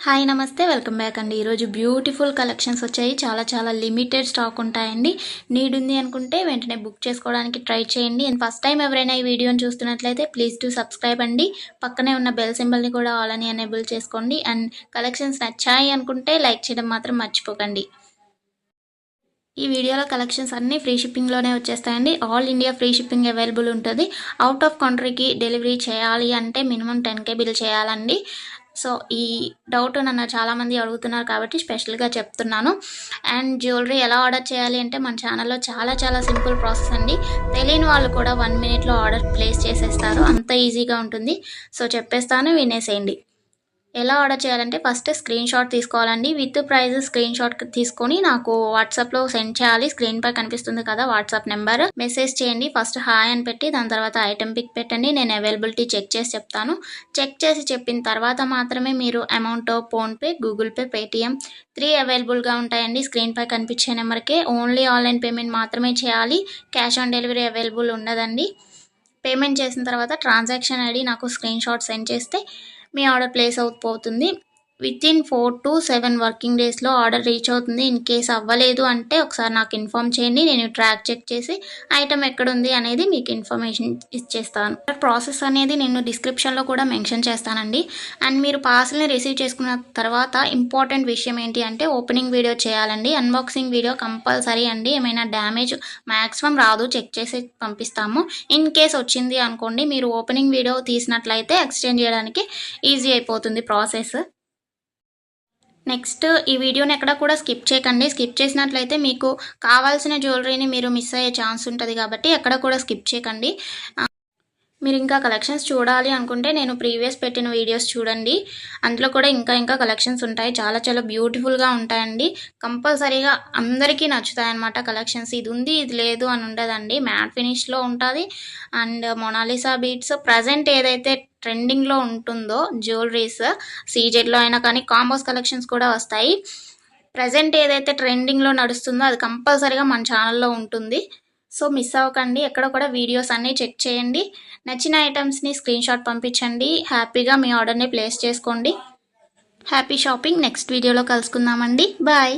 Hi నమస్తే welcome back అండి. ఈరోజు బ్యూటిఫుల్ కలెక్షన్స్ వచ్చాయి. చాలా లిమిటెడ్ స్టాక్ ఉంటాయండి. నీడ్ ఉంది అనుకుంటే వెంటనే బుక్ చేసుకోవడానికి ట్రై చేయండి. అండ్ ఫస్ట్ టైం ఎవరైనా ఈ వీడియోని చూస్తున్నట్లయితే ప్లీజ్ టు సబ్స్క్రైబ్ అండి. పక్కనే ఉన్న బెల్ సింబల్ని కూడా ఆల్ అని ఎనేబుల్ చేసుకోండి. అండ్ కలెక్షన్స్ నచ్చాయి అనుకుంటే లైక్ చేయడం మాత్రం మర్చిపోకండి. ఈ వీడియోలో కలెక్షన్స్ అన్నీ ఫ్రీ షిప్పింగ్లోనే వచ్చేస్తాయండి. All India free shipping available ఉంటుంది. అవుట్ ఆఫ్ కంట్రీకి డెలివరీ చేయాలి అంటే మినిమం 10K బిల్ చేయాలండి. సో ఈ డౌట్ నన్ను చాలామంది అడుగుతున్నారు కాబట్టి స్పెషల్గా చెప్తున్నాను. అండ్ జ్యువెలరీ ఎలా ఆర్డర్ చేయాలి అంటే మన ఛానల్లో చాలా సింపుల్ ప్రాసెస్ అండి. తెలియని వాళ్ళు కూడా 1 మినిట్లో ఆర్డర్ ప్లేస్ చేసేస్తారు. అంత ఈజీగా ఉంటుంది. సో చెప్పేస్తాను, వినేసేయండి. ఎలా ఆర్డర్ చేయాలంటే ఫస్ట్ స్క్రీన్ షాట్ తీసుకోవాలండి. విత్ ప్రైస్ స్క్రీన్ షాట్ తీసుకొని నాకు వాట్సాప్లో సెండ్ చేయాలి. స్క్రీన్ పై కనిపిస్తుంది కదా వాట్సాప్ నెంబర్, మెసేజ్ చేయండి. ఫస్ట్ హాయ్ అని పెట్టి దాని తర్వాత ఐటెం పిక్ పెట్టండి. నేను అవైలబిలిటీ చెక్ చేసి చెప్తాను. చెక్ చేసి చెప్పిన తర్వాత మాత్రమే మీరు amount PhonePe, Google pay, Paytm 3 అవైలబుల్గా ఉంటాయండి. స్క్రీన్ పై కనిపించే నెంబర్కే ఓన్లీ ఆన్లైన్ పేమెంట్ మాత్రమే చేయాలి. క్యాష్ ఆన్ డెలివరీ అవైలబుల్ ఉండదండి. పేమెంట్ చేసిన తర్వాత ట్రాన్సాక్షన్ ఐడి నాకు స్క్రీన్ షాట్ సెండ్ చేస్తే మీ ఆర్డర్ ప్లేస్ అవుతుంది. వితిన్ 4 to 7 వర్కింగ్ డేస్లో ఆర్డర్ రీచ్ అవుతుంది. ఇన్ కేస్ అవ్వలేదు అంటే ఒకసారి నాకు ఇన్ఫామ్ చేయండి. నేను ట్రాక్ చెక్ చేసి ఐటమ్ ఎక్కడుంది అనేది మీకు ఇన్ఫర్మేషన్ ఇచ్చేస్తాను. ప్రాసెస్ అనేది నేను డిస్క్రిప్షన్లో కూడా మెన్షన్ చేస్తానండి. అండ్ మీరు పార్సల్ని రిసీవ్ చేసుకున్న తర్వాత ఇంపార్టెంట్ విషయం ఏంటి అంటే ఓపెనింగ్ వీడియో చేయాలండి. అన్బాక్సింగ్ వీడియో కంపల్సరీ అండి. ఏమైనా డ్యామేజ్ మ్యాక్సిమం రాదు, చెక్ చేసి పంపిస్తాము. ఇన్ కేస్ వచ్చింది అనుకోండి, మీరు ఓపెనింగ్ వీడియో తీసినట్లయితే ఎక్స్చేంజ్ చేయడానికి ఈజీ అయిపోతుంది ప్రాసెస్. నెక్స్ట్ ఈ వీడియోని ఎక్కడ కూడా స్కిప్ చేయకండి. స్కిప్ చేసినట్లయితే మీకు కావాల్సిన జ్యువెలరీని మీరు మిస్ అయ్యే ఛాన్స్ ఉంటుంది కాబట్టి ఎక్కడ కూడా స్కిప్ చేయకండి. మీరు ఇంకా కలెక్షన్స్ చూడాలి అనుకుంటే నేను ప్రీవియస్ పెట్టిన వీడియోస్ చూడండి. అందులో కూడా ఇంకా కలెక్షన్స్ ఉంటాయి. చాలా బ్యూటిఫుల్గా ఉంటాయండి. కంపల్సరీగా అందరికీ నచ్చుతాయి అన్నమాట కలెక్షన్స్. ఇది ఉంది ఇది లేదు అని ఉండదండి. మ్యాట్ ఫినిష్లో ఉంటుంది. అండ్ మొనాలిసా బీట్స్ ప్రజెంట్ ఏదైతే ట్రెండింగ్లో ఉంటుందో జ్యువెలరీస్ సీజెడ్లో అయినా కానీ కాంబోస్ కలెక్షన్స్ కూడా వస్తాయి. ప్రజెంట్ ఏదైతే ట్రెండింగ్లో నడుస్తుందో అది కంపల్సరీగా మన ఛానల్లో ఉంటుంది. సో మిస్ అవ్వకండి. ఎక్కడ కూడా వీడియోస్ అన్నీ చెక్ చేయండి. నచ్చిన ఐటమ్స్ని స్క్రీన్ షాట్ పంపించండి. హ్యాపీగా మీ ఆర్డర్ని ప్లేస్ చేసుకోండి. Happy shopping. నెక్స్ట్ వీడియోలో కలుసుకుందామండి. బాయ్.